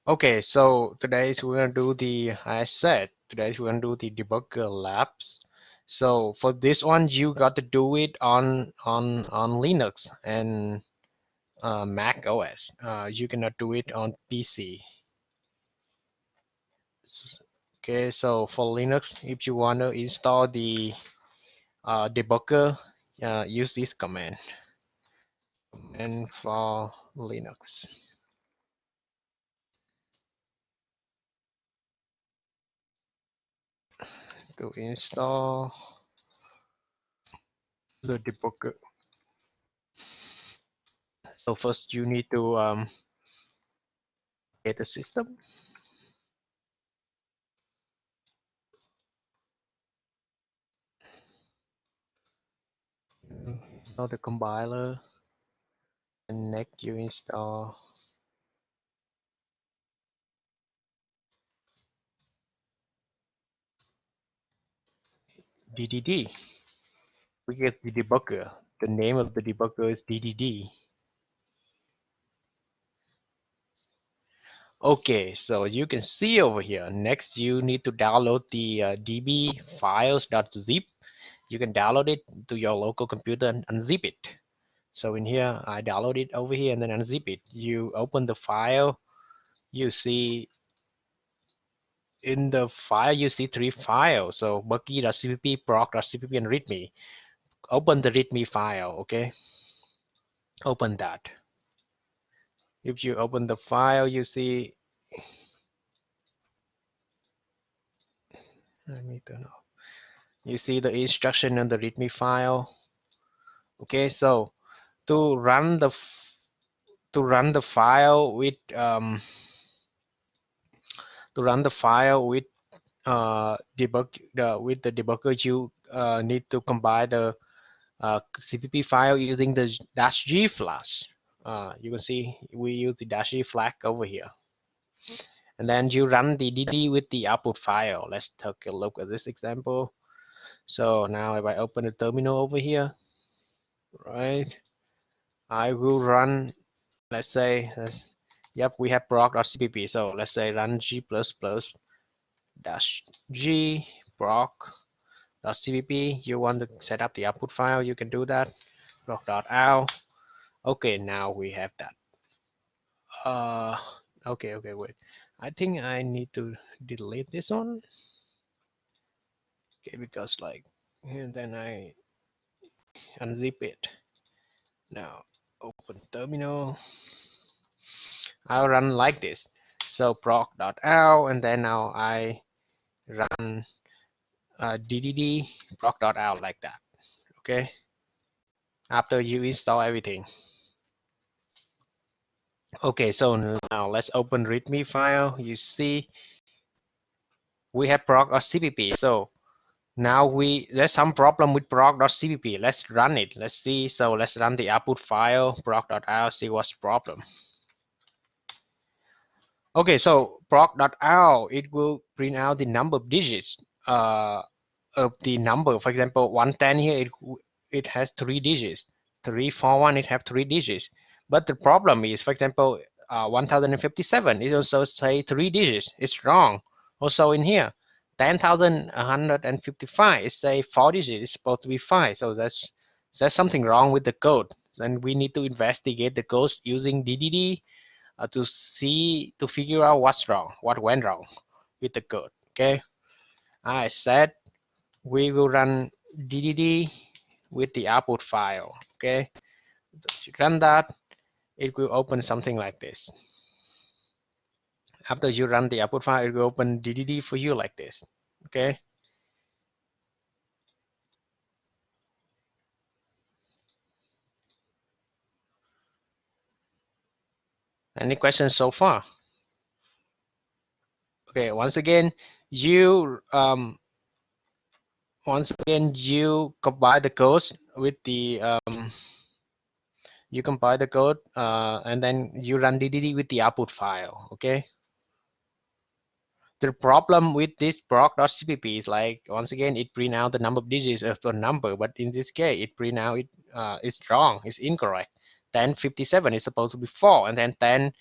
Okay, so today we're gonna do the, I said, today we're gonna do the debugger labs. So for this one, you got to do it on Linux and Mac OS. You cannot do it on PC. Okay, so for Linux, if you want to install the debugger, use this command. And for Linux, to install the debugger. So first you need to get the system. Install the compiler, and next you install DDD. We get the debugger. The name of the debugger is DDD. Okay, so you can see over here. Next, you need to download the db files.zip. You can download it to your local computer and unzip it. So in here, I download it over here and then unzip it. You open the file. You see in the file, you see three files. So buggy.cpp, proc.cpp, and readme. Open the readme file, okay? Open that. If you open the file, you see, let me turn off. You see the instruction on the readme file. Okay, so to run the file with with the debugger, you need to combine the CPP file using the -g flash. You can see we use the -g flag over here, and then you run the DD with the output file. Let's take a look at this example. So now if I open the terminal over here, right, I will run, let's say, yep, we have proc.cpp. So let's say run g++ -g proc.cpp. You want to set up the output file, you can do that. Proc.out. Okay, now we have that. Okay, wait. I think I need to delete this one. Okay, because like, and then I unzip it. Now open terminal. I'll run like this. So proc.out, and then now I run DDD proc.out like that. Okay. After you install everything. Okay, so now let's open README file. You see, we have proc.cpp. So now there's some problem with proc.cpp. Let's run it. Let's see. So let's run the output file proc.out. See what's the problem. Okay, so proc.out, it will print out the number of digits of the number. For example, 110 here, it has 3 digits. 341, it have 3 digits. But the problem is, for example, 1057, it also say 3 digits. It's wrong. Also in here, 10,155, it say 4 digits. It's supposed to be 5. So there's something wrong with the code. And we need to investigate the code using DDD to figure out what went wrong with the code. Okay, I said we will run DDD with the output file. Okay, you run that, it will open something like this. After you run the output file, it will open DDD for you like this. Okay. Any questions so far? Okay, once again, you compile the code with the you compile the code and then you run DDD with the output file. Okay. The problem with this proc.cpp is like, once again, it print out the number of digits of the number, but in this case, it print out it's wrong, it's incorrect. 1057 is supposed to be 4, and then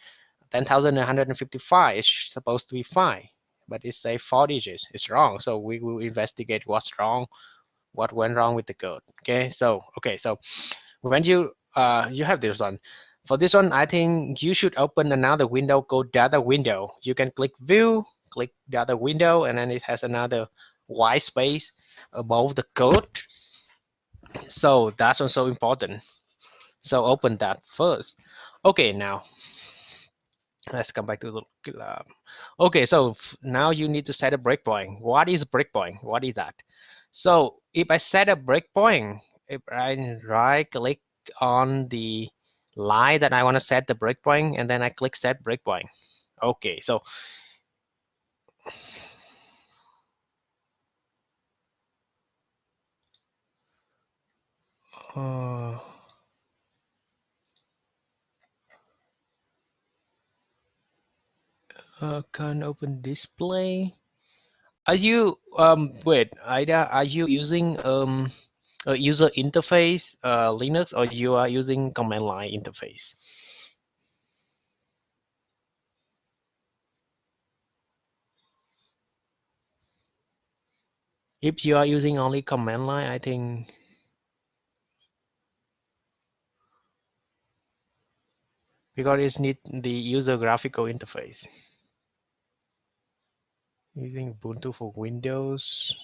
10,155 is supposed to be fine, but it say 4 digits. It's wrong. So we will investigate what's wrong, what went wrong with the code. So when you have this one. For this one, I think you should open another window called data window. You can click view, click data window, and then it has another white space above the code. So that's also important. So open that first. Okay, now let's come back to the lab. Okay, so now you need to set a breakpoint. What is breakpoint? What is that? So if I set a breakpoint, if I right click on the line that I want to set the breakpoint, and then I click set breakpoint. Okay, so can open display. Are you wait, Ida, are you using a user interface Linux, or you are using command line interface? If you are using only command line, I think because it needs the user graphical interface. Using Ubuntu for Windows.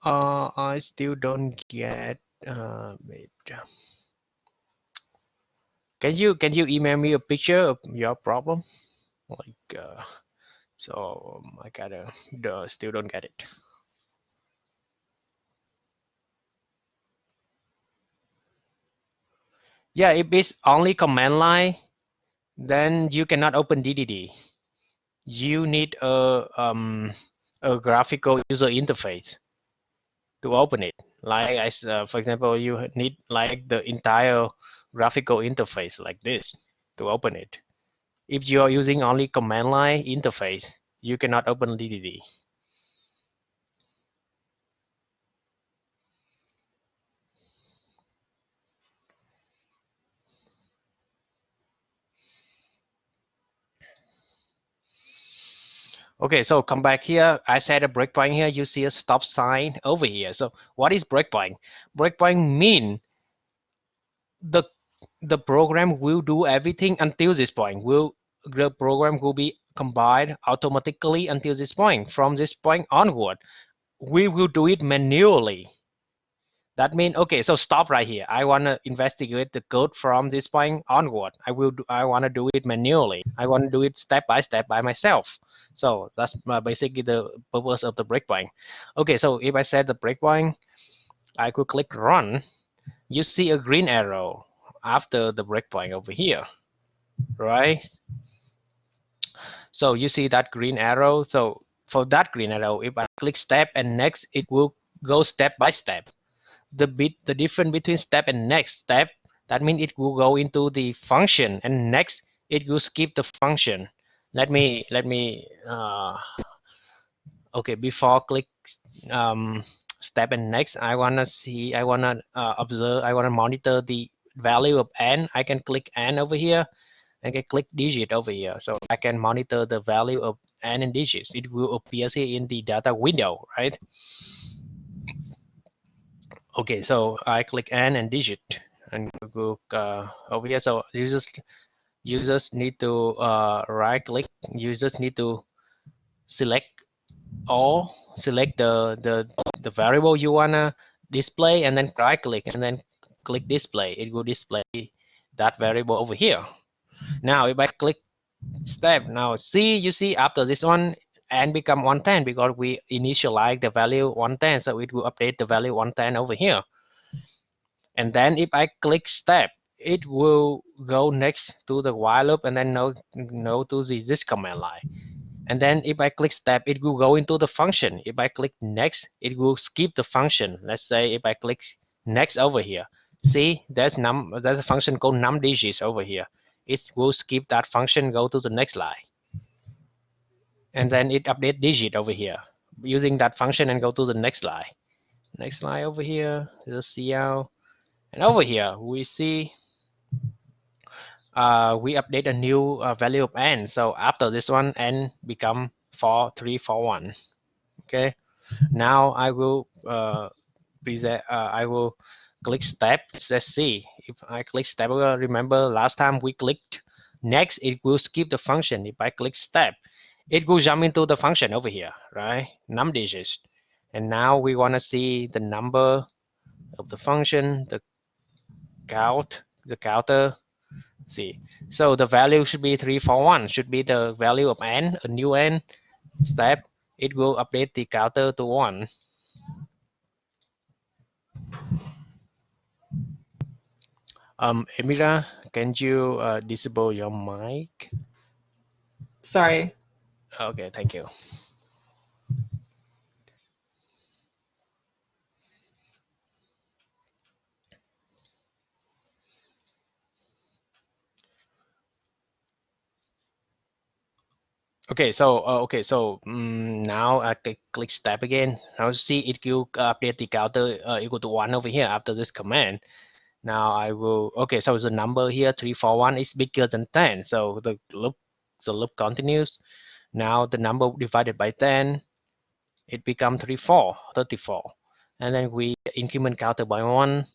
I still don't get. Wait. Can you email me a picture of your problem? Like so I gotta still don't get it. Yeah, if it's only command line, then you cannot open DDD. You need a graphical user interface to open it. Like for example, you need like the entire graphical interface like this to open it. If you are using only command line interface, you cannot open DDD. Okay, so come back here. I set a breakpoint here. You see a stop sign over here. So what is breakpoint? Breakpoint mean the the program will do everything until this point. The program will be compiled automatically until this point. From this point onward, we will do it manually. That means okay. So stop right here. I want to investigate the code from this point onward. I want to do it manually. I want to do it step by myself. So that's basically the purpose of the breakpoint. Okay. So if I set the breakpoint, I could click run. You see a green arrow after the breakpoint over here, right? So you see that green arrow. So for that green arrow, if I click step and next, it will go step by step. The difference between step and next step, that means it will go into the function, and next it will skip the function. Let me okay, before click step and next, I wanna observe, I wanna monitor the value of n. I can click n over here. I can click digit over here, so I can monitor the value of n in digits. It will appear here in the data window, right? Okay, so I click n and digit and go over here. So users need to right click. Users need to select all, select the variable you wanna display, and then right click and then click display. It will display that variable over here. Now if I click step, now you see after this one n become 110 because we initialize the value 110, so it will update the value 110 over here. And then if I click step, it will go next to the while loop and then no to this command line. And then if I click step, it will go into the function. If I click next, it will skip the function. Let's say if I click next over here, see there's a function called num digits over here. It will skip that function, go to the next line, and then it update digit over here using that function and go to the next line. Next line over here, the CL, and over here we see we update a new value of n. So after this one, n become 4, 3, 4, 1. Okay. Now I will present. I will click step. Let's see if I click step. Remember last time we clicked next, it will skip the function. If I click step, it will jump into the function over here, right? Num digits. And now we want to see the number of the function, the count, the counter. See, so the value should be 341. Should be the value of n, a new n. Step. It will update the counter to 1. Emira, can you disable your mic? Sorry. Okay, thank you. Now I click step again. Now see it will update the counter equal to 1 over here after this command. Now I will, okay, so the number here 341 is bigger than 10. So the loop continues. Now the number divided by 10, it becomes 34. And then we increment counter by 1.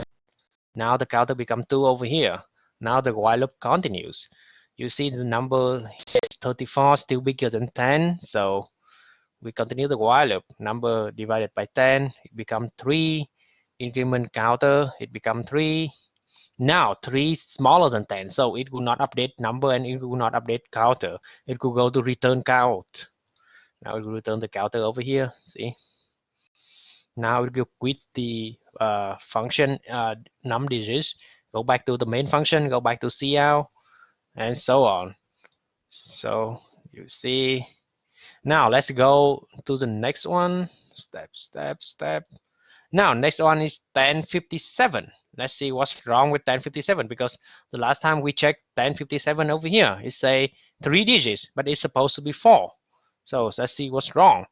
Now the counter becomes 2 over here. Now the while loop continues. You see the number here is 34, still bigger than 10. So we continue the while loop. Number divided by 10, it becomes 3. Increment counter, it becomes 3. Now 3 is smaller than 10, so it will not update number and it will not update counter. It could go to return count. Now it will return the counter over here. See? Now it will quit the function num digits, go back to the main function, go back to CL, and so on. So you see. Now let's go to the next one. Step. Now next one is 1057. Let's see what's wrong with 1057, because the last time we checked 1057 over here, it say 3 digits, but it's supposed to be 4. So let's see what's wrong.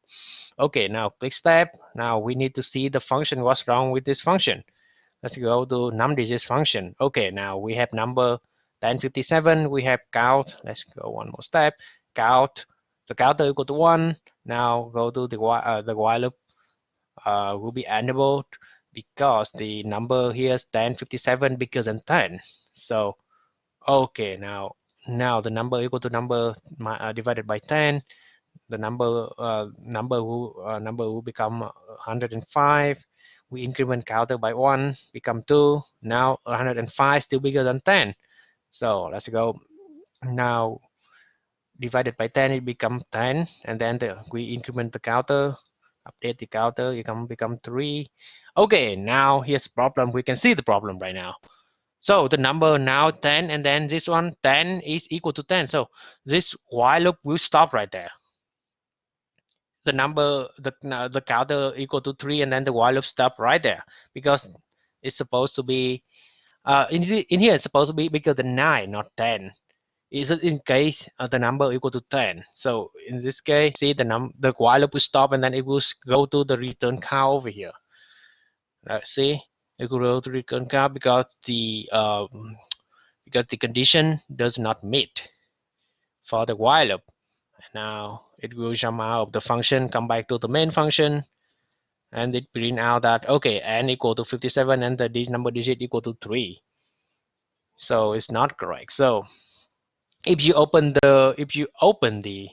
Okay, now click step. Now we need to see the function, what's wrong with this function. Let's go to num digits function. Okay, now we have number 1057, we have count. Let's go one more step. Count, the counter equal to 1. Now go to the while loop will be enabled because the number here is 1057 bigger than 10. So okay, now the number equal to number divided by 10, the number will become 105. We increment counter by 1, become 2. Now 105 still bigger than 10. So let's go. Now divided by 10, it become 10, and then we increment the counter, update the counter, it become 3. Okay, now here's the problem. We can see the problem right now. So the number now 10, and then this one 10 is equal to 10. So this while loop will stop right there. The number, the counter equal to 3, and then the while loop stop right there, because it's supposed to be in here it's supposed to be bigger than 9, not 10. Is it in case the number equal to 10? So in this case, see the while loop will stop, and then it will go to the return count over here. See, it will go to return count because the condition does not meet for the while loop. Now it will jump out of the function, come back to the main function, and it print out that okay, n equal to 57 and the number digit equal to 3. So it's not correct. So if you open the the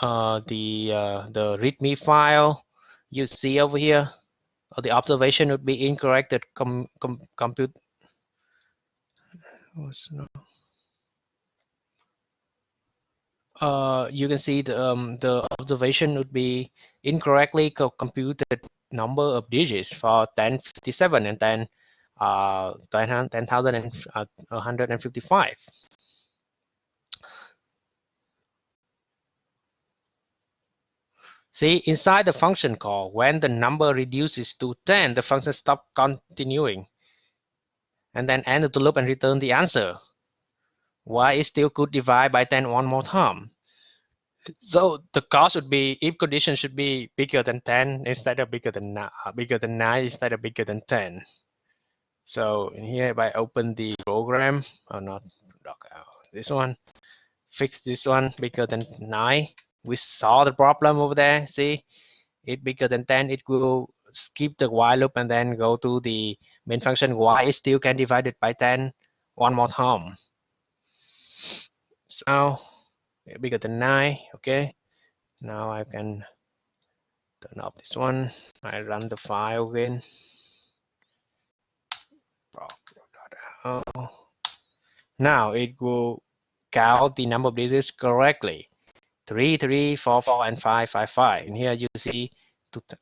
README file, you see over here, the observation would be incorrect. That compute. You can see the observation would be incorrectly computed number of digits for 1057 and then 10,155. See, inside the function call, when the number reduces to 10, the function stops continuing and then end the loop and return the answer. Why it still could divide by 10 one more time? So the cost would be if condition should be bigger than 10 instead of bigger than 9 instead of bigger than 10. So in here, if I open the program, or not, this one, fix this one bigger than 9. We saw the problem over there. See, it bigger than 10, it will skip the while loop and then go to the main function. Y is still can divide it by 10 one more time. So bigger than 9. Okay, now I can turn off this one. I run the file again. Now it will count the number of digits correctly. 3, 3, 4, 4, and 5, 5, 5. And here you see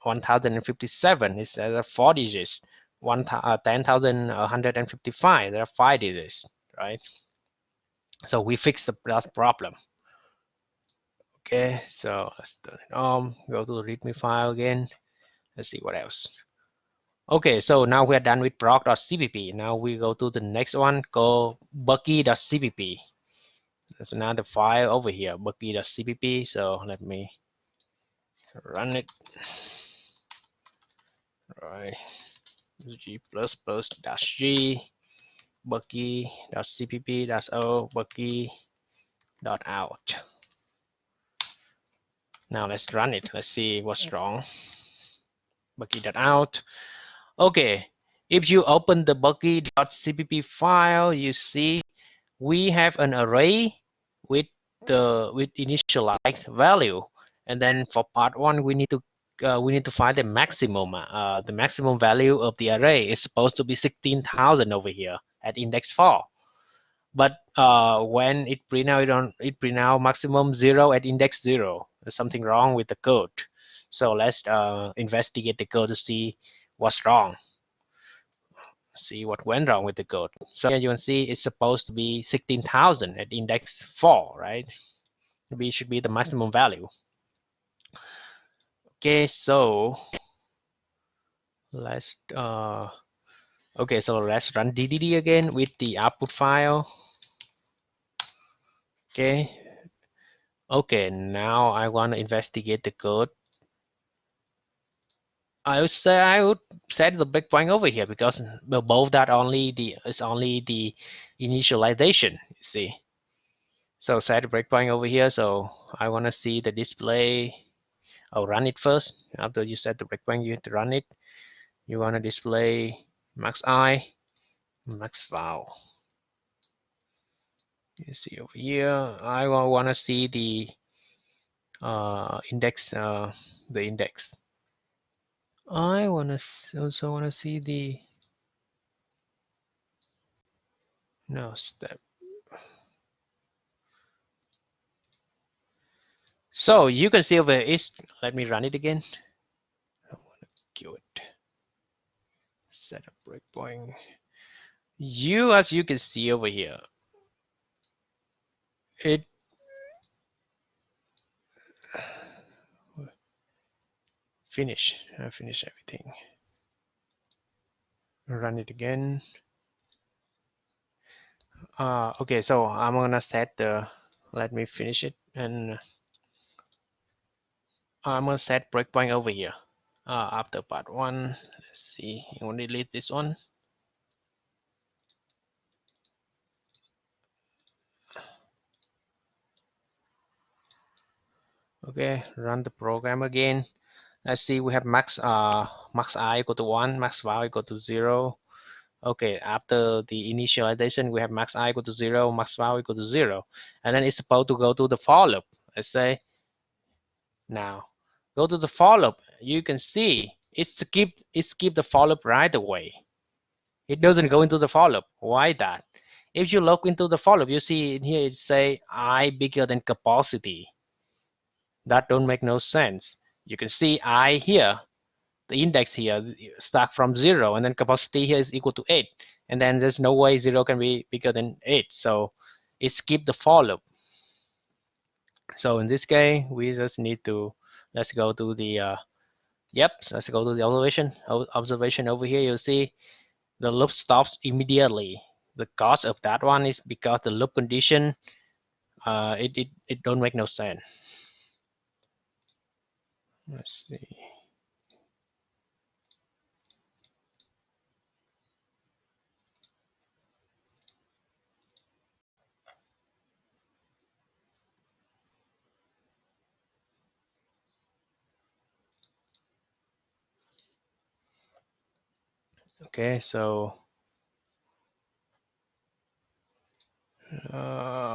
1057 is 4 digits. 10,155, there are 5 digits, right? So we fixed the problem. Okay, so let's turn it on. Go to the README file again. Let's see what else. Okay, so now we are done with proc.cpp. Now we go to the next one called bucky.cpp. There's another file over here, bucky.cpp. So let me run it. Right, g++ dash g bucky.cpp o bucky.out. Now let's run it. Let's see what's wrong. Bucky.out. Okay, if you open the bucky.cpp file, you see we have an array with initialized value, and then for part 1 we need to find the maximum value of the array is supposed to be 16,000 over here at index 4, but when it print out maximum 0 at index 0. There's something wrong with the code, so let's investigate the code to see what's wrong. See what went wrong with the code. So here you can see it's supposed to be 16,000 at index 4, right? Maybe it should be the maximum value. Okay, so let's okay, so let's run DDD again with the output file. Okay, now I want to investigate the code. I would set the breakpoint over here because both that is only the initialization, you see. So set the breakpoint over here. So I want to see the display. I'll run it first. After you set the breakpoint, you have to run it. You want to display max I, max val. You see over here. I want to see the index. The index. I also want to see the step. So you can see over here. Let me run it again. I want to kill it. Set a breakpoint. As you can see over here, it I finish everything. Run it again. Okay, so I'm gonna set the. Let me finish it, and I'm gonna set breakpoint over here. After part 1, let's see. You want to delete this one. Okay, run the program again. Let's see. We have max I equal to 1, max val equal to 0. Okay, after the initialization, we have max I equal to 0, max val equal to 0, and then it's supposed to go to the for loop. Let's say now go to the for loop. You can see it skip the for loop right away. It doesn't go into the for loop. Why that? If you look into the for loop, you see in here it say I bigger than capacity. That don't make no sense. You can see I here, the index here start from 0, and then capacity here is equal to 8, and then there's no way 0 can be bigger than 8, so it skipped the for loop. So in this case we just need to, let's go to the let's go to the observation over here. You'll see the loop stops immediately. The cause of that one is because the loop condition it don't make no sense. Let's see. Okay, so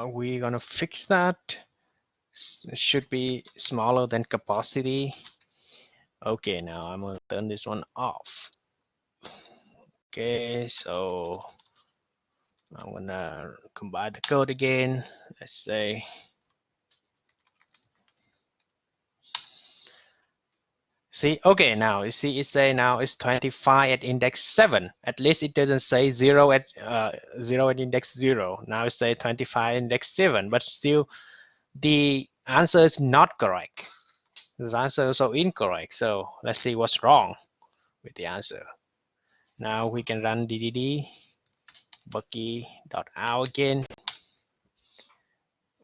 we're gonna fix that. It should be smaller than capacity. Okay, now I'm gonna turn this one off. Okay, so I'm gonna combine the code again. Let's say see, okay, now you see it say now it's 25 at index 7. At least it doesn't say 0 at 0 at index 0. Now it say 25 index 7, but still the answer is not correct. The answer is also incorrect. So let's see what's wrong with the answer. Now we can run DDD bucky.out again.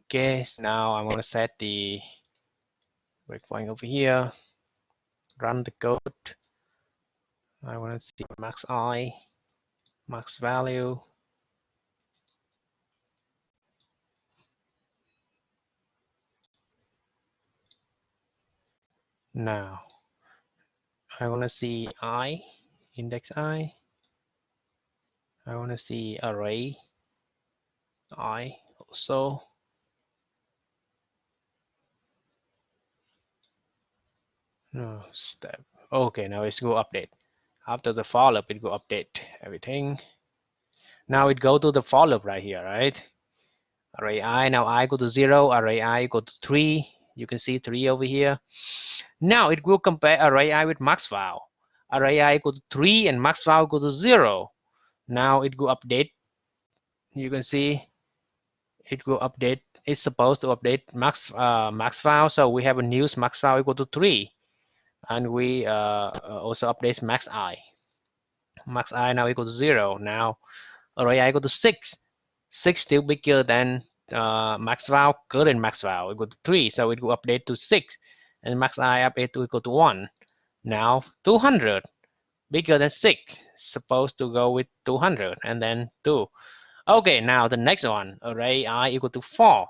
Okay, so now I'm gonna set the breakpoint over here. Run the code. I want to see max I, max value. Now I want to see I, index I. I want to see array I also. No step. Okay, now it's go update. After the for loop, it go update everything. Now it go to the for loop right here, right? Array I, now I go to 0, array I go to 3. You can see 3 over here. Now it will compare array I with max val. Array I go to 3 and max val go to 0. Now it will update. You can see it will update. It's supposed to update max val. So we have a new max val equal to 3, and we also update max I. Max I now equal to 0. Now array I equal to 6. 6 still bigger than max val. Current max val equal to 3, so it will update to 6, and max I update to equal to 1. Now 200 bigger than 6. Supposed to go with 200 and then 2. Okay, now the next one, array I equal to 4.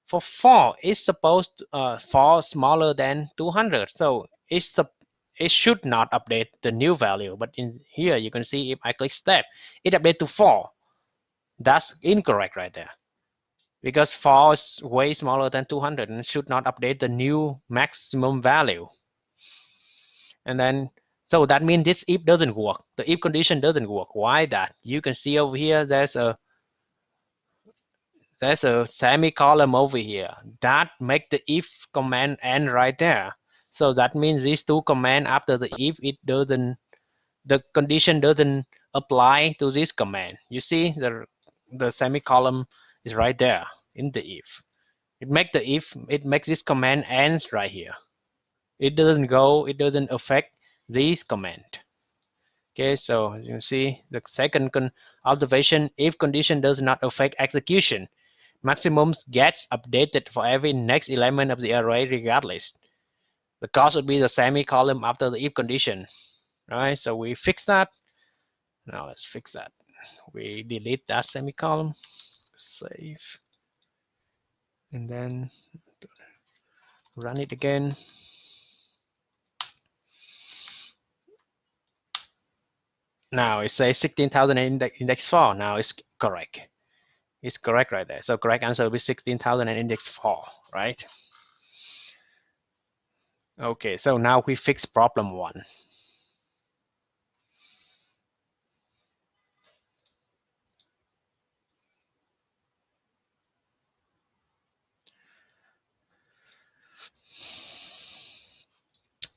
For 4, it's supposed to, 4 smaller than 200. So it should not update the new value. But in here, you can see if I click step, it updates to 4. That's incorrect right there. Because 4 is way smaller than 200 and should not update the new maximum value. And then, so that means this if doesn't work. The if condition doesn't work. Why that? You can see over here, there's a semicolon over here that make the if command end right there. So that means these two command after the if, the condition doesn't apply to this command. You see the semicolon is right there in the if. It makes this command ends right here. It doesn't affect this command. Okay, so you see the second observation, if condition does not affect execution, maximums gets updated for every next element of the array regardless. The cause would be the semicolon after the if condition. Right, so we fix that. Now let's fix that. We delete that semicolon, save, and then run it again. Now it says 16,000 index 4. Now it's correct. It's correct right there. So correct answer will be 16,000 and index 4, right? Okay, so now we fix problem 1.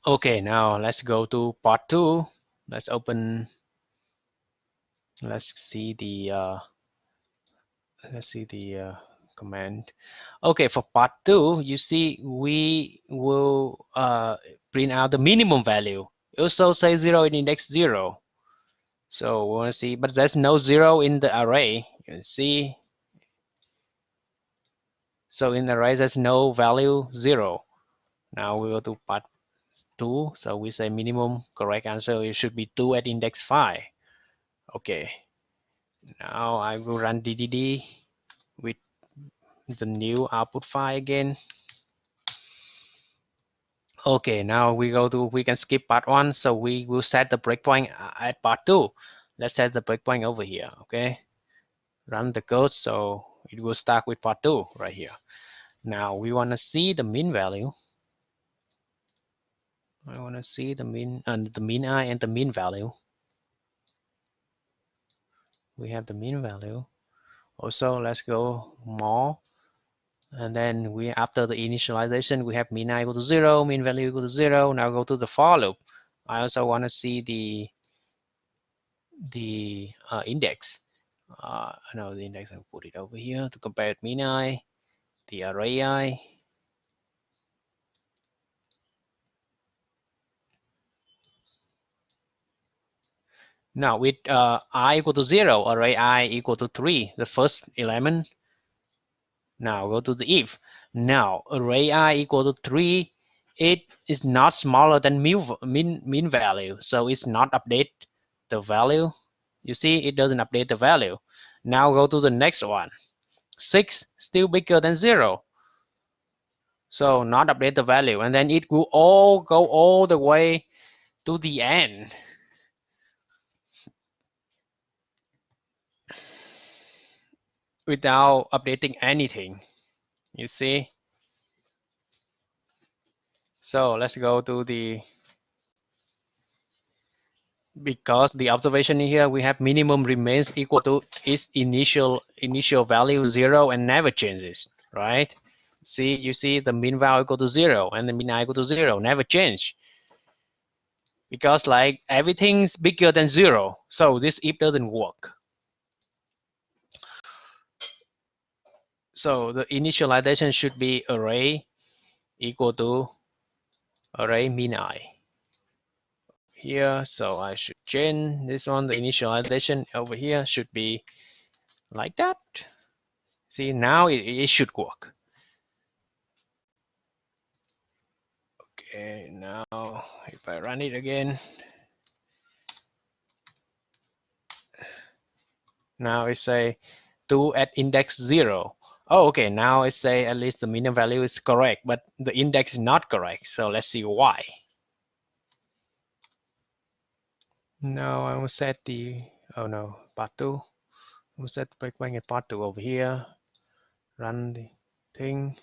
Okay, now let's go to part 2. Let's open, let's see the command. Okay, for part 2, you see we will print out the minimum value. It also say 0 in index 0. So we want to see, but there's no 0 in the array. You can see. So in the array, there's no value 0. Now we go to part 2. So we say minimum correct answer, it should be 2 at index 5. Okay. Now I will run DDD with the new output file again. Okay, now we can skip part 1, so we will set the breakpoint at part 2. Let's set the breakpoint over here. Okay, run the code, so it will start with part 2 right here. Now we want to see the mean value. I want to see the mean I and the mean value. We have the mean value. Also, let's go more. And then we, after the initialization, we have mean I equal to 0, mean value equal to 0. Now go to the for loop. I also want to see the index. No, the index, I'll put it over here to compare with mean I, the array I. Now with I equal to 0, array I equal to 3, the first element. Now go to the if. Now array I equal to 3, it is not smaller than mean value, so it's not update the value. You see, it doesn't update the value. Now go to the next one. 6 still bigger than 0, so not update the value, and then it will all go all the way to the end without updating anything. You see, so let's go to the, because the observation here, we have minimum remains equal to its initial value 0 and never changes, right? See, you see the mean value equal to 0 and the mean I equal to 0, never change, because like everything's bigger than 0, so this if doesn't work. So the initialization should be array equal to array mean I here. So I should change this one. The initialization over here should be like that. See, now it should work. Okay, now if I run it again, now it say 2 at index 0. Oh, okay, now it say at least the minimum value is correct, but the index is not correct. So let's see why. Now I will set the, oh no, part 2. We'll set breakpoint at part 2 over here. Run the thing.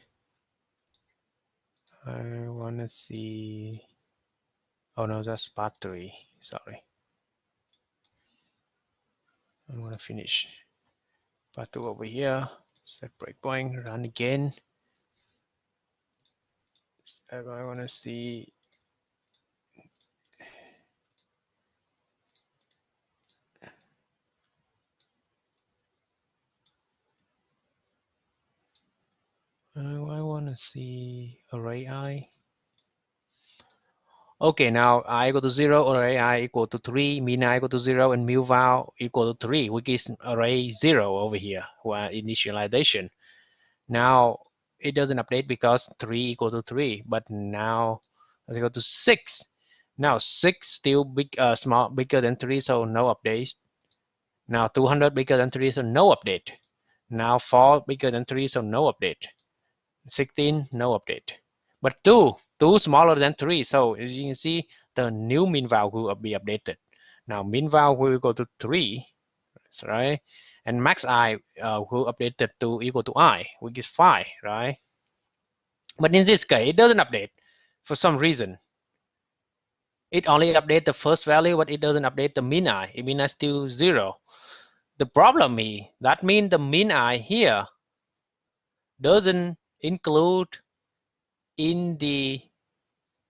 I want to see, oh no, that's part 3. Sorry. I'm going to finish part 2 over here. Set breakpoint, run again. I want to see, I want to see array I. Okay, now I equal to 0, array I equal to 3, mean I equal to 0, and mu val equal to 3, which is array 0 over here, where initialization. Now it doesn't update because 3 equal to 3, but now let's go to 6. Now 6 still bigger than 3, so no update. Now 200 bigger than 3, so no update. Now 4 bigger than 3, so no update. 16, no update. But 2 smaller than 3, so as you can see, the new mean value will be updated. Now mean value will go to 3, right? And max I will update it to equal to I, which is 5, right? But in this case, it doesn't update for some reason. It only updates the first value, but it doesn't update the mean I. It mean I still 0. The problem is that means the mean I here doesn't include in the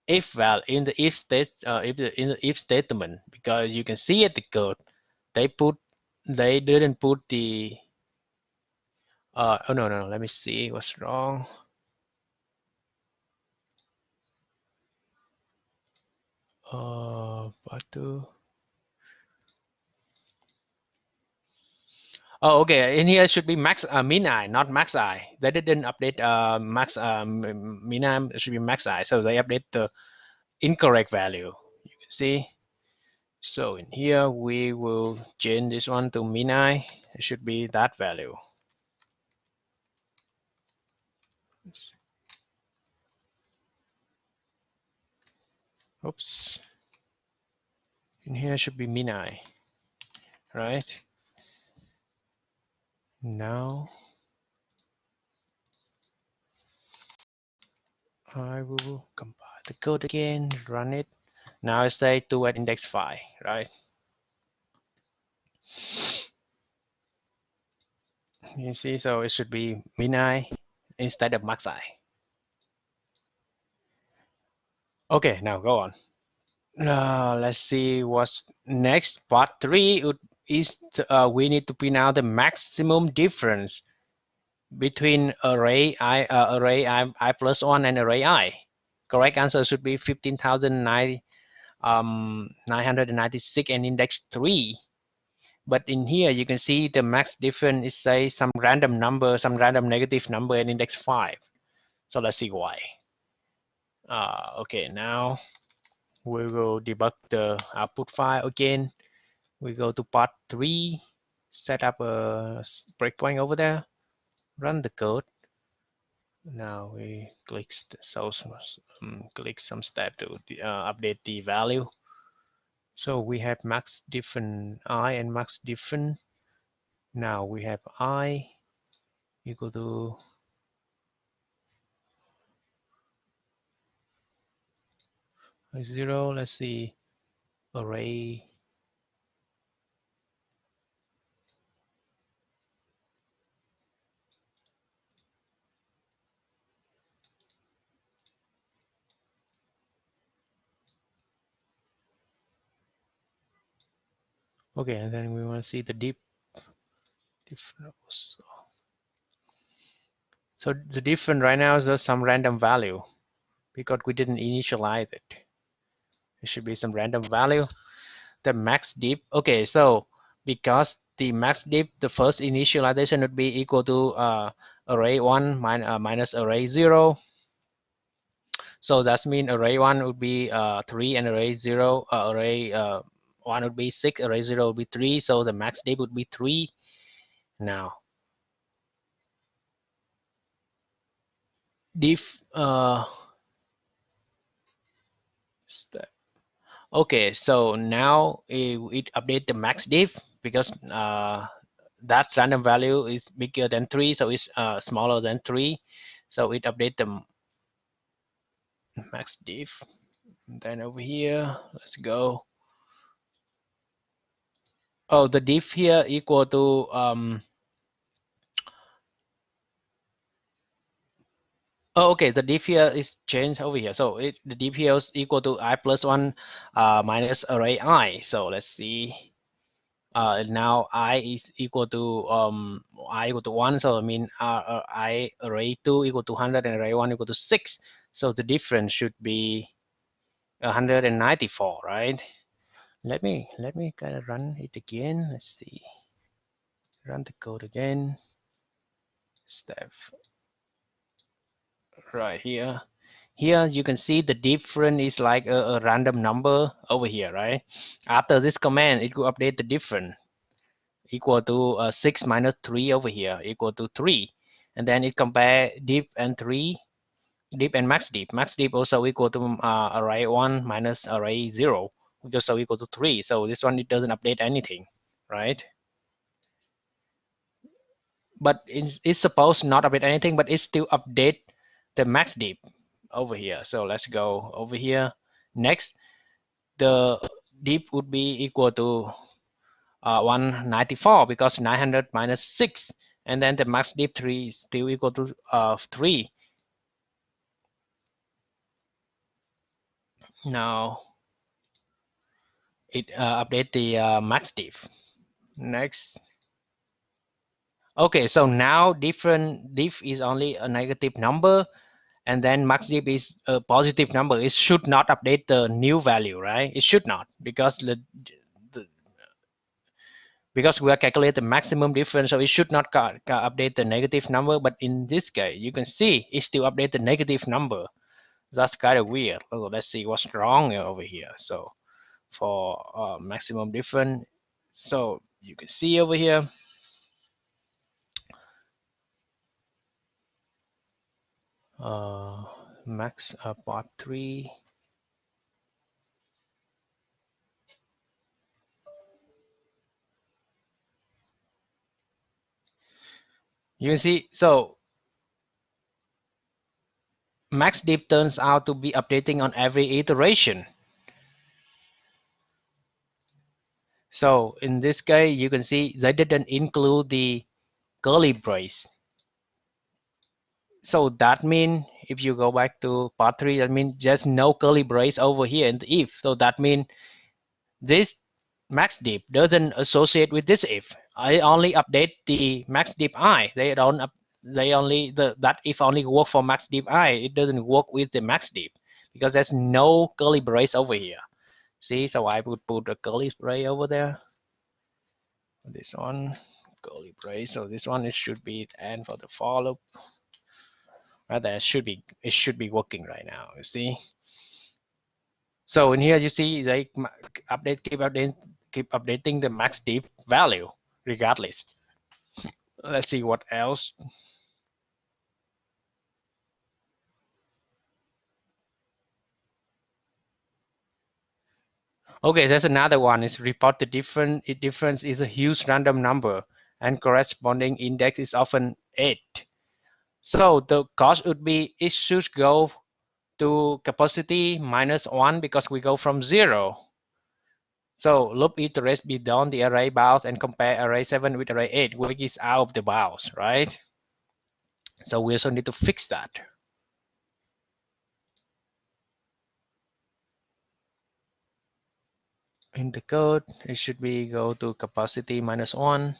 if value, in the if state, in the if statement, because you can see at the code they didn't put the oh no, let me see what's wrong. Part 2. Oh, okay. In here should be max mean I, not max I. They didn't update max mean I. It should be max I. So they update the incorrect value. You can see. So in here we will change this one to mean I. It should be that value. Oops. In here should be min I, right? Now I will compile the code again, run it. Now I say 2 at index 5, right? You see, so it should be min I instead of max I. Okay, now go on. Let's see what's next. Part 3 is we need to print out the maximum difference between array I plus 1 and array I. Correct answer should be 15,996 and index 3. But in here you can see the max difference is say some random number, some random negative number and index 5. So let's see why. Okay, now we will debug the output file again. We go to part 3, set up a breakpoint over there, run the code. Now we click click some step to update the value. So we have max different I and max different. Now we have I equal to 0. Let's see, array. Okay, and then we want to see the different also. So the different right now is just some random value because we didn't initialize it. It should be some random value. The max diff. Okay, so because the max diff, the first initialization would be equal to array 1 minus array 0. So that means array 1 would be 3 and array 0, array 1 would be 6, array 0 would be 3. So the max diff would be 3. Now, diff step. Okay, so now it update the max diff because that random value is bigger than 3, so it's smaller than 3. So it update the max diff. And then over here, let's go. Oh, the diff here equal to oh, okay, the diff here is changed over here. So the diff here is equal to I plus 1 minus array I. So let's see. Now I is equal to I equal to 1. So I mean I array 2 equal to 100 and array 1 equal to 6. So the difference should be 194, right? Let me kind of run it again. Let's see. Run the code again. Step right here. Here you can see the difference is like a random number over here, right? After this command, it will update the difference equal to 6 minus 3 over here equal to 3, and then it compare diff and 3, diff and max diff. Max diff also equal to array 1 minus array 0, which also equal to 3. So this one, it doesn't update anything, right? But it's supposed not update anything, but it still update the max diff over here. So let's go over here. Next, the diff would be equal to 194 because 900 minus 6, and then the max diff 3 is still equal to 3. Now it update the max diff. Next. Okay, so now different diff is only a negative number, and then max diff is a positive number. It should not update the new value, right? It should not, because the because we are calculating the maximum difference, so it should not update the negative number. But in this case, you can see it still update the negative number. That's kind of weird. Oh, let's see what's wrong over here. So for maximum difference, so you can see over here, max part 3. You can see, so max diff turns out to be updating on every iteration. So in this case, you can see they didn't include the curly brace. So that means if you go back to part 3, that means there's no curly brace over here in the if. So that means this max diff doesn't associate with this if. I only update the max diff I. They don't they only that if only work for max diff I. It doesn't work with the max diff because there's no curly brace over here. See, so I would put a curly brace over there. This one curly brace. So this one it should be end for the for loop. Rather, it should be working right now. You see. So in here you see they keep updating the max diff value regardless. Let's see what else. Okay, there's another one. It's report the difference is a huge random number and corresponding index is often 8. So the cost would be it should go to capacity minus 1 because we go from 0. So loop iterate beyond the array bounds and compare array 7 with array 8, which is out of the bounds, right? So we also need to fix that. In the code, it should be go to capacity minus 1.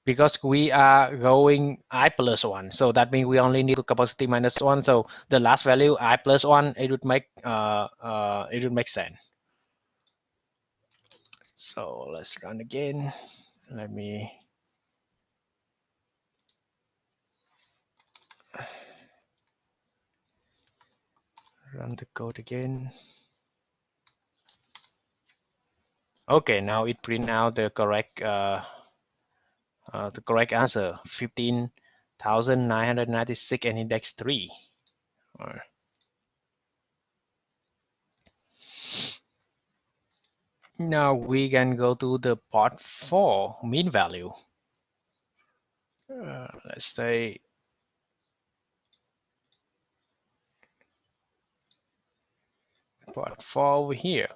Because we are going I plus 1, so that means we only need to capacity minus 1. So the last value I plus 1, it would make sense. So let's run again. Let me run the code again. Okay, now it print out the correct answer, 15,996 and index 3. Now we can go to the part 4 mean value. Let's say part 4 over here.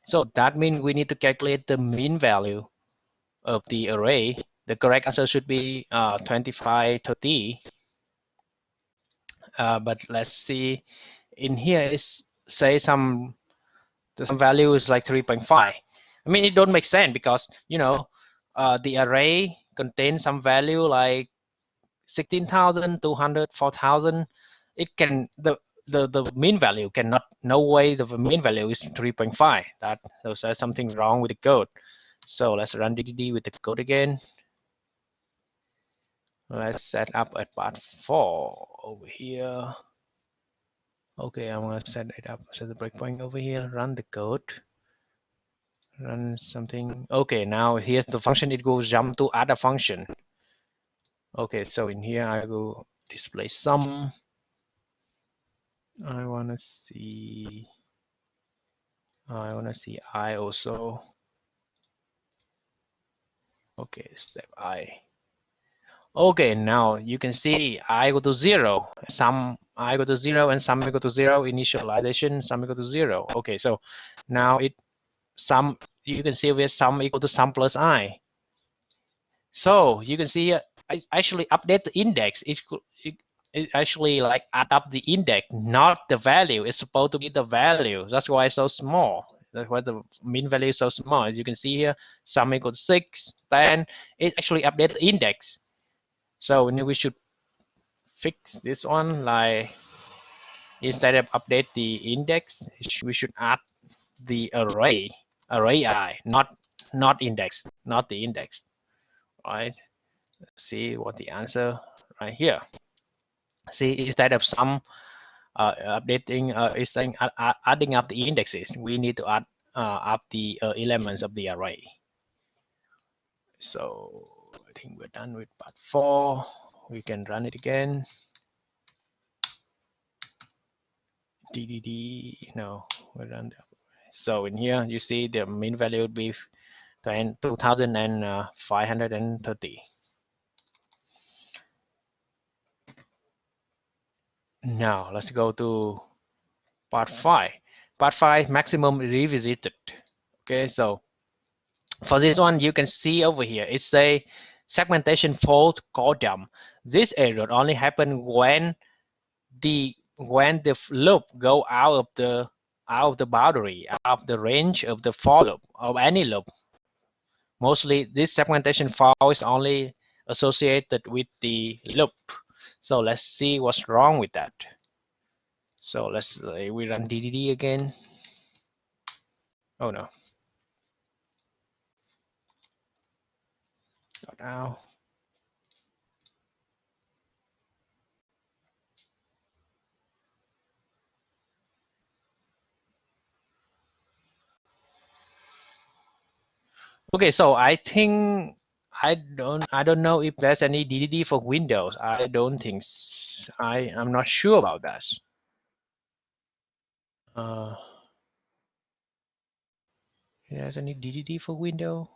So that means we need to calculate the mean value of the array. The correct answer should be 2530. But let's see, in here is say some value is like 3.5. I mean, it don't make sense because the array contains some value like 16,000, 200, 4,000. It can the mean value cannot, no way the mean value is 3.5. So there's something wrong with the code. So let's run DDD with the code again. Let's set up at part 4 over here. Okay, I'm gonna set it up, set the breakpoint over here, run the code, run something. Okay, now here's the function. It goes jump to add a function. Okay, so in here I will display sum. I wanna see I also. Okay, step I. Okay, now you can see I go to 0, sum I go to 0 and sum equal to 0, initialization sum equal to 0. Okay, so now it sum, you can see where sum equal to sum plus I. So you can see I actually update the index. It actually like add up the index, not the value. It's supposed to be the value. That's why it's so small. That's why the mean value is so small. As you can see here, sum equal to 6, 10. It actually update the index. So we should fix this one, like instead of update the index, we should add the array I, not index, not the index. Right? Let's see what the answer right here. See, instead of sum updating is saying adding up the indexes, we need to add up the elements of the array. So I think we're done with part 4. We can run it again. DDD, no, we're done. So in here you see the mean value would be 2530. Now let's go to part 5. Part 5, maximum revisited. Okay, so for this one, you can see over here, it's a segmentation fault column. This error only happen when the loop go out of the boundary, out of the range of the for loop of any loop. Mostly this segmentation fault is only associated with the loop. So let's see what's wrong with that. So let's we run DDD again. Oh no. Now. Okay, so I think I don't know if there's any DDD for Windows. I don't think I'm not sure about that. Uh, there's any DDD for Windows?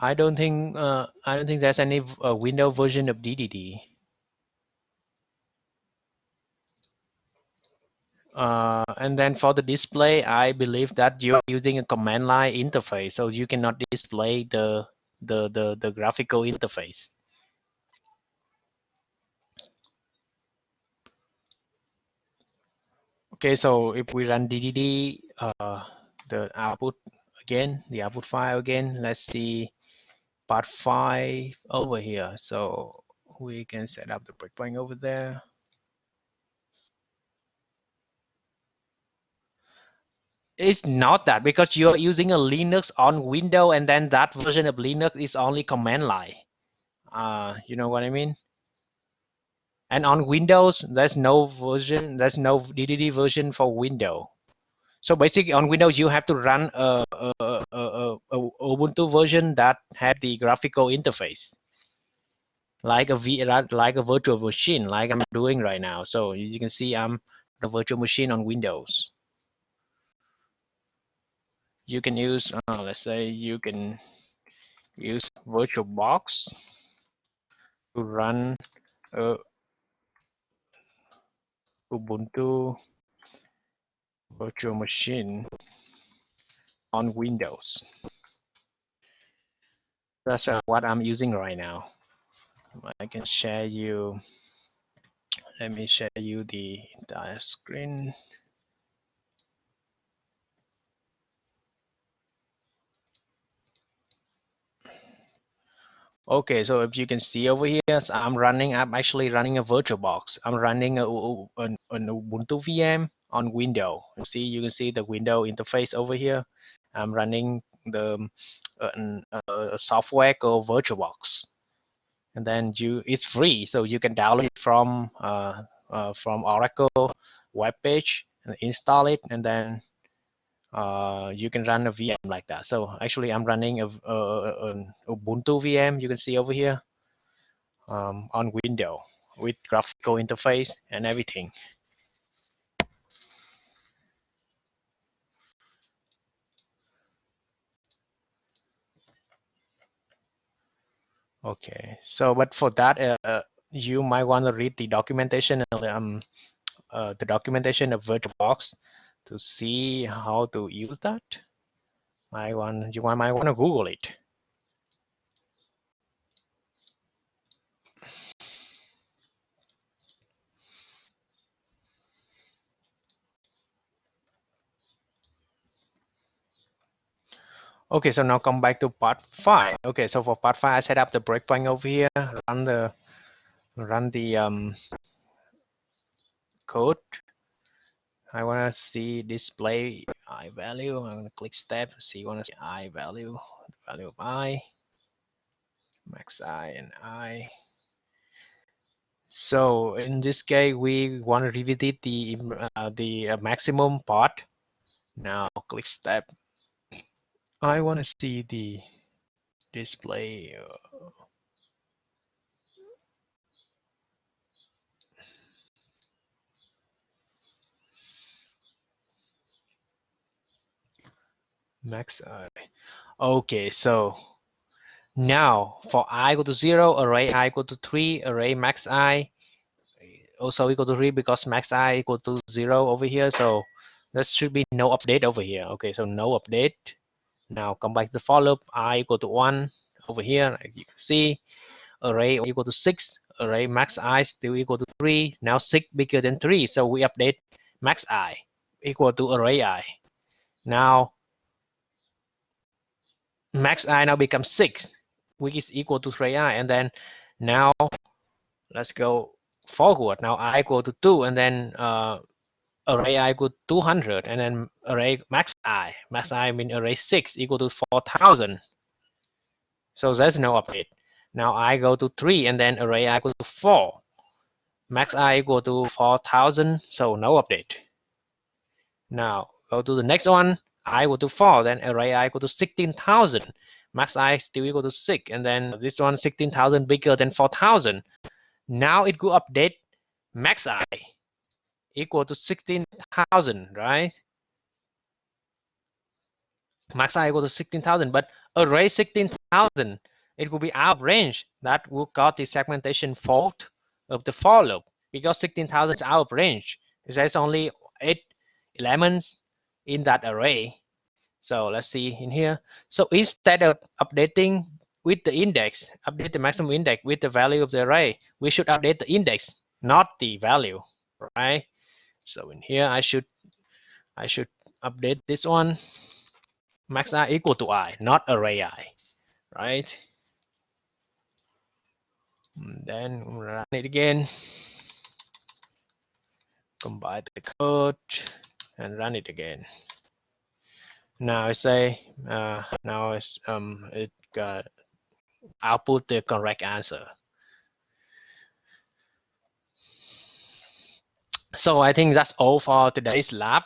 I don't think there's any Windows version of DDD. And then for the display, I believe that you're using a command line interface, so you cannot display the graphical interface. Okay, so if we run DDD, the output again, the output file again, let's see part 5 over here. So we can set up the breakpoint over there. It's not that, because you're using a Linux on Windows, and then that version of Linux is only command line. You know what I mean? And on Windows, there's no DDD version for Windows. So basically, on Windows, you have to run a Ubuntu version that had the graphical interface, like a virtual machine, like I'm doing right now. So as you can see, I'm the virtual machine on Windows. You can use, let's say, you can use VirtualBox to run Ubuntu virtual machine on Windows. That's what I'm using right now. I can share you. Let me share you the entire screen. Okay, so if you can see over here, so I'm actually running a VirtualBox. I'm running an Ubuntu VM on Windows. You can see the window interface over here. I'm running the software called VirtualBox, and then it's free, so you can download it from Oracle web page and install it, and then you can run a VM like that. So actually, I'm running an Ubuntu VM. You can see over here on Windows with graphical interface and everything. Okay, so but for that, you might want to read the documentation of VirtualBox to see how to use that. You might want to Google it. Okay, so now come back to part 5. Okay, so for part 5, I set up the breakpoint over here, run the code. I want to see display I value. I'm going to click step. See, you want to see I value, value of I, max I and I. So in this case, we want to revisit the maximum part. Now click step. I want to see the display max I. Okay, so now for I equal to 0, array I equal to 3, array max I also equal to 3 because max I equal to 0 over here. So there should be no update over here. Okay, so no update. Now come back to the for loop. I equal to 1 over here. Like you can see, array equal to 6. Array max I still equal to 3. Now 6 bigger than 3. So we update max I equal to array I. Now max I now becomes 6, which is equal to array I. And then now let's go forward. Now I equal to 2, and then array I equal to 200, and then array max I mean array 6 equal to 4000. So there's no update. Now I go to 3, and then array I equal to 4. Max I equal to 4000, so no update. Now go to the next one. I equal to 4, then array I equal to 16,000. Max I still equal to 6, and then this one 16,000 bigger than 4000. Now it could update max I equal to 16,000, right? Max I equal to 16,000, but array 16,000, it will be out of range. That will cause the segmentation fault of the for loop because 16,000 is out of range. There's only 8 elements in that array. So let's see in here. So instead of updating with the index, update the maximum index with the value of the array, we should update the index, not the value, right? So in here, I should update this one. Max I equal to I, not array I, right? Then run it again, compile the code, and run it again. Now I say, now it output the correct answer. So I think that's all for today's lab.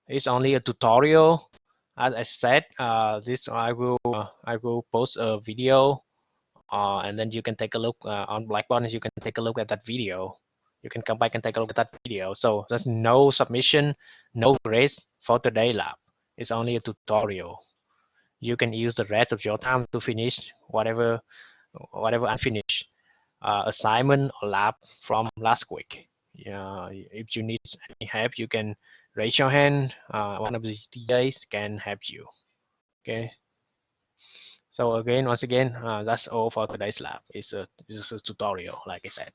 It's only a tutorial. As I said, this I will post a video, and then you can take a look on Blackboard. You can take a look at that video. You can come back and take a look at that video. So there's no submission, no grades for today lab. It's only a tutorial. You can use the rest of your time to finish whatever unfinished assignment or lab from last week. Yeah, if you need any help, you can raise your hand. One of the TAs can help you. Okay. So again, once again, that's all for today's lab. It's a tutorial, like I said.